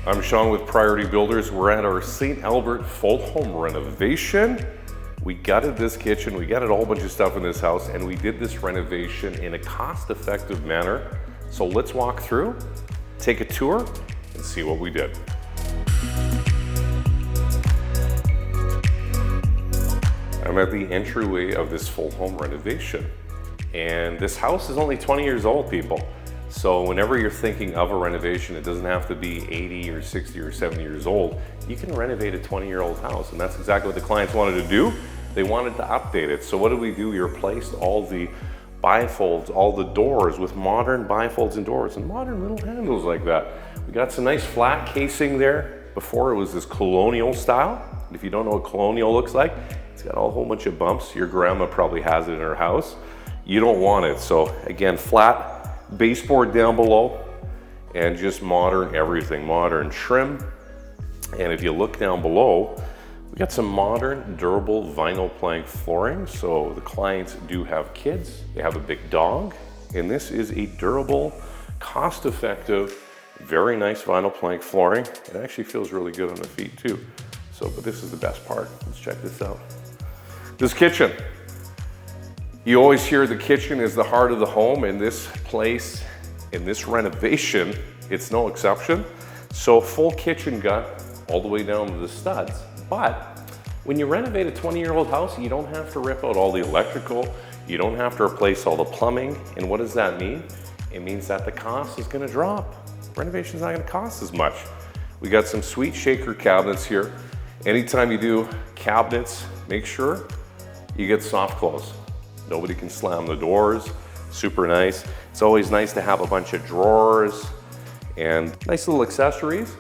I'm Sean with Priority Builders. We're at our St. Albert full home renovation. We gutted this kitchen, we gutted a whole bunch of stuff in this house, and we did this renovation in a cost-effective manner. So let's walk through, take a tour, and see what we did. I'm at the entryway of this full home renovation. And this house is only 20 years old, people. So whenever you're thinking of a renovation, it doesn't have to be 80 or 60 or 70 years old. You can renovate a 20-year-old house, and that's exactly what the clients wanted to do. They wanted to update it. So what did we do? We replaced all the bifolds, all the doors with modern bifolds and doors and modern little handles like that. We got some nice flat casing there. Before it was this colonial style. And if you don't know what colonial looks like, it's got a whole bunch of bumps. Your grandma probably has it in her house. You don't want it. So again, flat baseboard down below and just modern everything, modern trim. And if you look down below, we got some modern durable vinyl plank flooring. So the clients do have kids, they have a big dog, and this is a durable, cost-effective, very nice vinyl plank flooring. It actually feels really good on the feet too. So, but this is the best part. Let's check this out. This kitchen. You always hear the kitchen is the heart of the home, and this place, in this renovation, it's no exception. So full kitchen gut all the way down to the studs. But when you renovate a 20-year-old house, you don't have to rip out all the electrical. You don't have to replace all the plumbing. And what does that mean? It means that the cost is gonna drop. Renovation's not gonna cost as much. We got some sweet shaker cabinets here. Anytime you do cabinets, make sure you get soft close. Nobody can slam the doors, super nice. It's always nice to have a bunch of drawers and nice little accessories.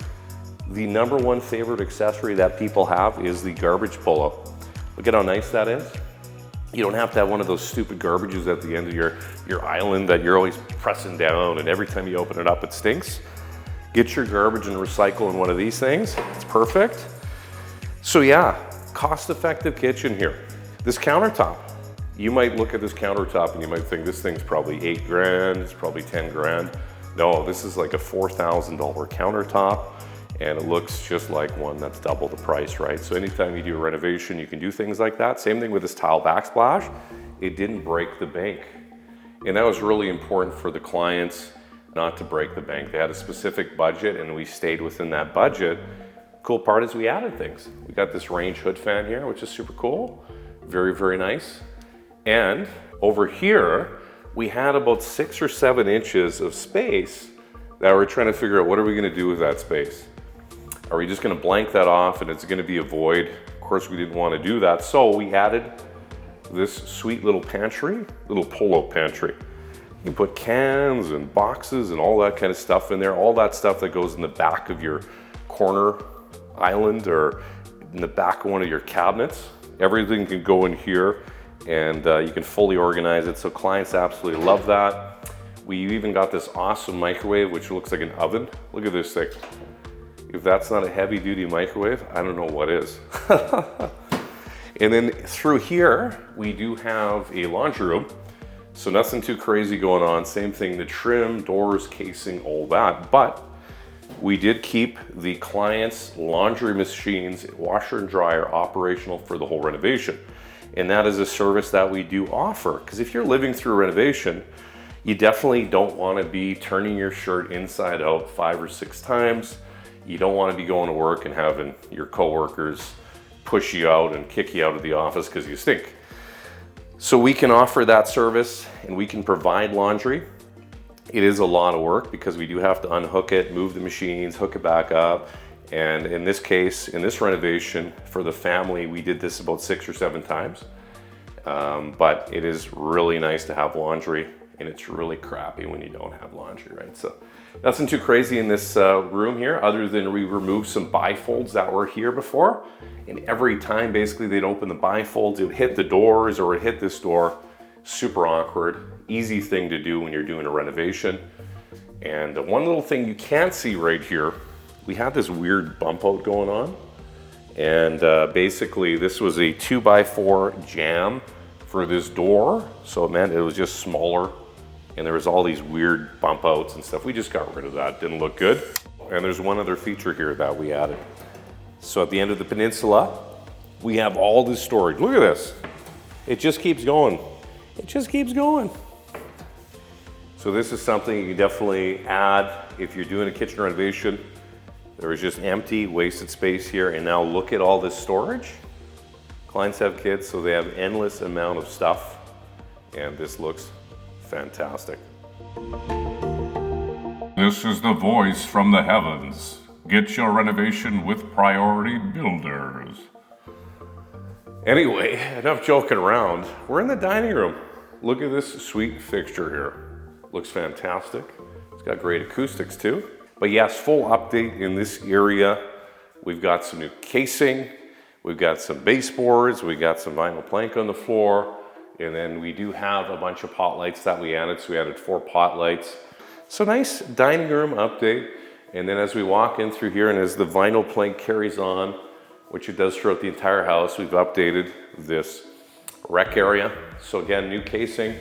The number one favorite accessory that people have is the garbage pull-up. Look at how nice that is. You don't have to have one of those stupid garbages at the end of your island that you're always pressing down, and every time you open it up, it stinks. Get your garbage and recycle in one of these things. It's perfect. So yeah, cost-effective kitchen here. This countertop. You might look at this countertop and you might think this thing's probably 8 grand, it's probably 10 grand. No, this is like a $4,000 countertop, and it looks just like one that's double the price, right? So anytime you do a renovation, you can do things like that. Same thing with this tile backsplash. It didn't break the bank. And that was really important for the clients not to break the bank. They had a specific budget and we stayed within that budget. Cool part is we added things. We got this range hood fan here, which is super cool. Very, very nice. And over here, we had about 6 or 7 inches of space that we're trying to figure out what are we gonna do with that space. Are we just gonna blank that off and it's gonna be a void? Of course, we didn't wanna do that. So we added this sweet little pantry, little pull-out pantry. You can put cans and boxes and all that kind of stuff in there, all that stuff that goes in the back of your corner island or in the back of one of your cabinets. Everything can go in here. And you can fully organize it, so clients absolutely love that. We even got this awesome microwave, which looks like an oven. Look at this thing. If that's not a heavy-duty microwave, I don't know what is. And then through here, we do have a laundry room, so nothing too crazy going on. Same thing, the trim, doors, casing, all that. But we did keep the client's laundry machines, washer and dryer, operational for the whole renovation. And that is a service that we do offer. Because if you're living through a renovation, you definitely don't want to be turning your shirt inside out 5 or 6 times. You don't want to be going to work and having your coworkers push you out and kick you out of the office because you stink. So we can offer that service and we can provide laundry. It is a lot of work because we do have to unhook it, move the machines, hook it back up. And in this case, in this renovation for the family, we did this about 6 or 7 times. But it is really nice to have laundry, and it's really crappy when you don't have laundry, right? So nothing too crazy in this room here, other than we removed some bifolds that were here before. And every time basically they'd open the bifolds, it would hit the doors or it hit this door. Super awkward, easy thing to do when you're doing a renovation. And one little thing you can't see right here, we had this weird bump out going on. And basically this was a 2x4 jamb for this door. So it meant it was just smaller and there was all these weird bump outs and stuff. We just got rid of that, didn't look good. Oh, and there's one other feature here that we added. So at the end of the peninsula, we have all this storage. Look at this. It just keeps going. It just keeps going. So this is something you can definitely add if you're doing a kitchen renovation. There was just empty, wasted space here, and now look at all this storage. Clients have kids, so they have endless amount of stuff, and this looks fantastic. This is the voice from the heavens. Get your renovation with Priority Builders. Anyway, enough joking around. We're in the dining room. Look at this sweet fixture here. Looks fantastic. It's got great acoustics too. But yes, full update in this area. We've got some new casing. We've got some baseboards. We got some vinyl plank on the floor. And then we do have a bunch of pot lights that we added. So we added 4 pot lights. So nice dining room update. And then as we walk in through here and as the vinyl plank carries on, which it does throughout the entire house, we've updated this rec area. So again, new casing.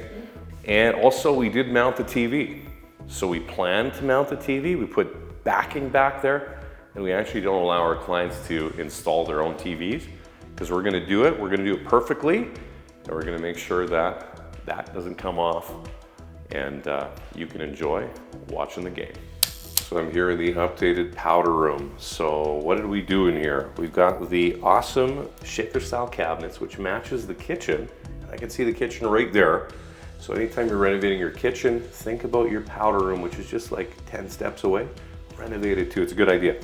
And also we did mount the TV. So we planned to mount the TV. We put backing back there, and we actually don't allow our clients to install their own TVs because we're gonna do it. We're gonna do it perfectly, and we're gonna make sure that that doesn't come off and you can enjoy watching the game. So I'm here in the updated powder room. So what did we do in here? We've got the awesome shaker style cabinets, which matches the kitchen. And I can see the kitchen right there. So anytime you're renovating your kitchen, think about your powder room, which is just like 10 steps away. Renovate it too, it's a good idea.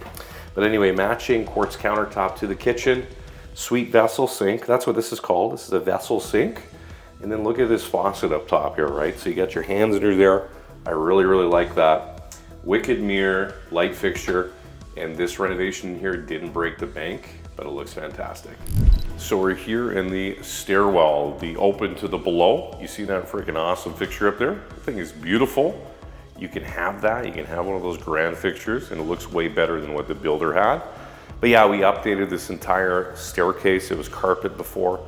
But anyway, matching quartz countertop to the kitchen, sweet vessel sink. That's what this is called. This is a vessel sink. And then look at this faucet up top here, right? So you got your hands under there. I really, really like that. Wicked mirror, light fixture, and this renovation here didn't break the bank, but it looks fantastic. So we're here in the stairwell, the open to the below. You see that freaking awesome fixture up there? The thing is beautiful. You can have that, you can have one of those grand fixtures, and it looks way better than what the builder had. But yeah, we updated this entire staircase. It was carpet before,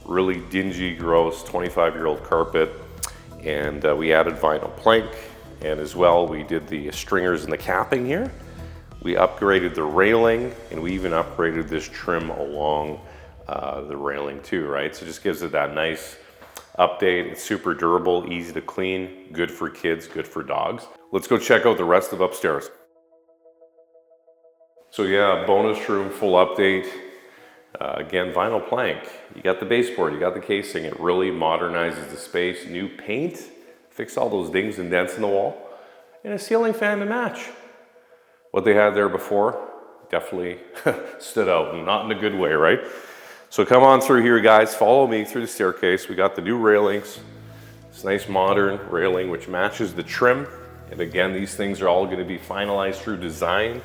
really dingy, gross, 25-year-old carpet. And we added vinyl plank. And as well, we did the stringers and the capping here. We upgraded the railing, and we even upgraded this trim along the railing too, right? So it just gives it that nice update. It's super durable, easy to clean, good for kids, good for dogs. Let's go check out the rest of upstairs. So yeah, bonus room, full update. Again, vinyl plank. You got the baseboard, you got the casing. It really modernizes the space. New paint. Fix all those dings and dents in the wall, and a ceiling fan to match. What they had there before definitely stood out, and not in a good way, right? So come on through here, guys. Follow me through the staircase. We got the new railings. This nice modern railing, which matches the trim. And again, these things are all gonna be finalized through design,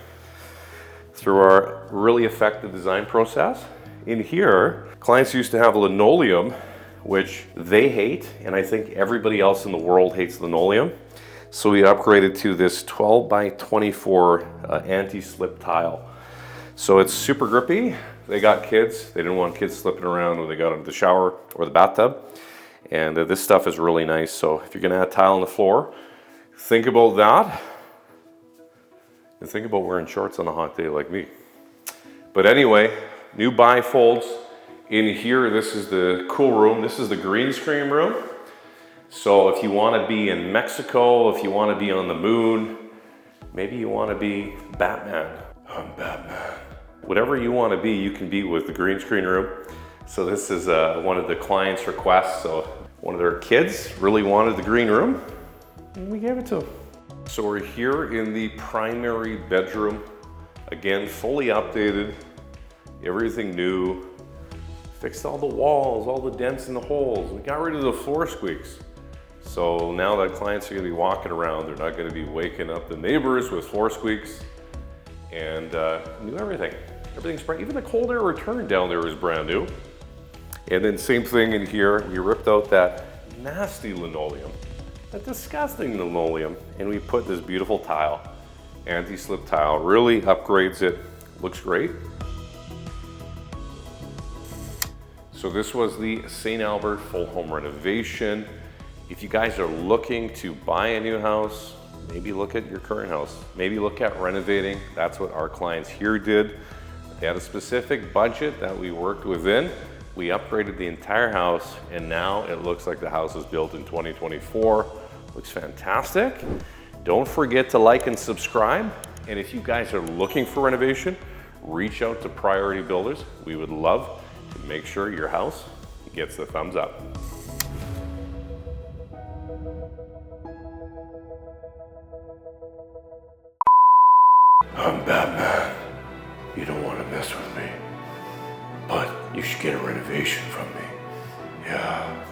through our really effective design process. In here, clients used to have linoleum, which they hate, and I think everybody else in the world hates linoleum. So we upgraded to this 12 by 24 anti-slip tile. So it's super grippy. They got kids. They didn't want kids slipping around when they got into the shower or the bathtub. And this stuff is really nice. So if you're gonna add tile on the floor, think about that. And think about wearing shorts on a hot day like me. But anyway, new bifolds. In here, this is the cool room. This is the green screen room. So if you want to be in Mexico, if you want to be on the moon, maybe you want to be Batman. I'm Batman. Whatever you want to be, you can be with the green screen room. So this is one of the clients' requests. So one of their kids really wanted the green room, and we gave it to them. So we're here in the primary bedroom. Again, fully updated, everything new. Fixed all the walls, all the dents in the holes. We got rid of the floor squeaks. So now that clients are gonna be walking around, they're not gonna be waking up the neighbors with floor squeaks. And new everything. Everything's brand, even the cold air return down there is brand new. And then same thing in here, we ripped out that nasty linoleum, that disgusting linoleum, and we put this beautiful tile, anti-slip tile, really upgrades it, looks great. So this was the St. Albert full home renovation. If you guys are looking to buy a new house, maybe look at your current house. Maybe look at renovating. That's what our clients here did. They had a specific budget that we worked within. We upgraded the entire house, and now it looks like the house was built in 2024. Looks fantastic. Don't forget to like and subscribe. And if you guys are looking for renovation, reach out to Priority Builders. We would love to make sure your house gets the thumbs up. I'm Batman. You don't want to mess with me, but you should get a renovation from me. Yeah.